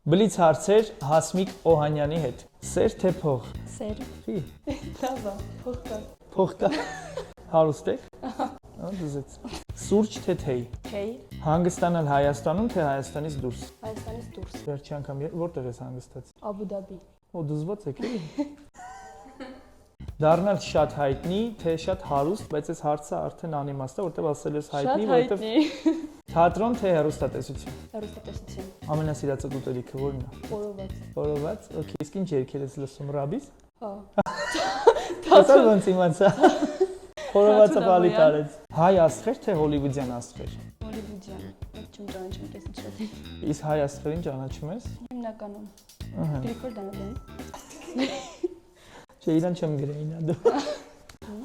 Բլից հարցեր Հասմիկ Օհանյանի հետ։ Սեր թե փող։ Սեր։ Ի։ Լավ է, փող կա։ Փող կա։ Հարուստ եք։ Դուզեց։ Սուրճ թե թեյ։ Թեյ։ Հանգստանալ Հայաստանում թե Հայաստանից դուրս։ Հայաստանից դուրս։ Վերջի անգամ որտեղ ես հանգստած։ Աբու Դաբի։ Ու դուզված եք էլի։ Դառնալ շատ հայտնի թե շատ հարուստ, բայց այս հարցը արդեն անիմաստ է, որտեղ ասել ես հայտնի, որտեղ թատրոն թե հեռուստատեսություն։ Հեռուստատեսություն։ Ամենասիրածդ ուտելիքը ո՞րն է։ Խորոված։ Խորոված, օքեյ, իսկ ինչ երգեր ես լսում, ռաբիս։ Հա։ Դա ոնց իմացա։ Խորովածը բալի տարեց։ Հայ աստղեր թե հոլիվուդյան աստղեր։ Հոլիվուդյան։ Չեմ ճանաչում քեզ ինչ շատ։ Իսկ հայ աստղերին ճանաչում ես։ Հիմնականում։ Ահա։ Գրիգոր Դանիելյան։ Չէ, իրան չեմ գրեին ադու։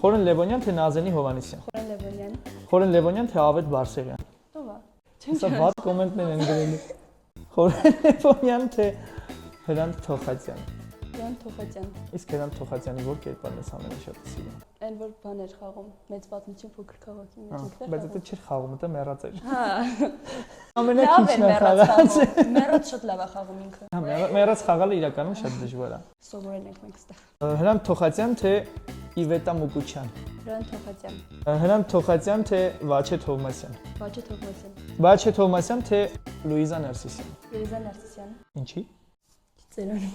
Խորեն Լևոնյան թե Նազենի Հովանեսյան։ Խորեն Լևոնյան։ Խորեն Լևոնյան թե Ավետ Բարսեղյան։ Ո՞վ է։ Սա վատ կոմենտներ են գրել։ Խորեն Լևոնյան թե Հրանտ Թոխատյան։ Հրանտ Թոխատյան։ Իսկ Հրանտ Թոխատյանի որ կերպարն ես ամենաշատը սիրում։ Այն որ բաներ խաղում, մեծ պատմություն փոքր քաղաքի մեջ ինքն է։ Բայց դա չէր խաղում, դա մեռած էր։ Հա։ Ամենակիչն է խաղած։ Մեռած շատ լավ է խաղում ինքը։ Հա, մեռած խաղալը իրականում շատ դժվար է։ Սովորել ենք մենք ստեղ։ Հրանտ Թոխատյան թե Իվետա Մուկուչյան։ Հրանտ Թոխատյան։ Հրանտ Թոխատյան թե Վաչե Թովմասյան։ Վաչե Թովմասյան։ Վաչե Թովմասյան թե Լուիզա Ներսիսյան։ Լուիզա Ներսիսյան։ Ինչի։ Ծերանի։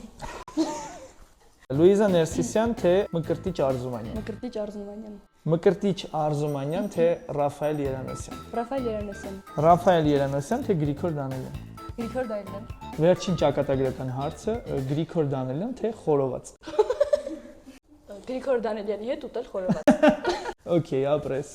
Լուիզա Ներսիսյան թե Մկրտիչ Արզումանյան։ Մկրտիչ Արզումանյան։ Մկրտիչ Արզումանյան թե Ռաֆայել Երանոսյան։ Ռաֆայել Երանոսյան։ Ռաֆայել Երանոսյան թե Գրիգոր Դանիելյան։ Գրիգոր Դանիելյան։ Վերջին ճակատագրական հարցը Գրիգոր Դանիելյան թե Խորոված։ Գրիգոր Դանիելյանի հետ ուտել խորոված։ Okay, ապրես։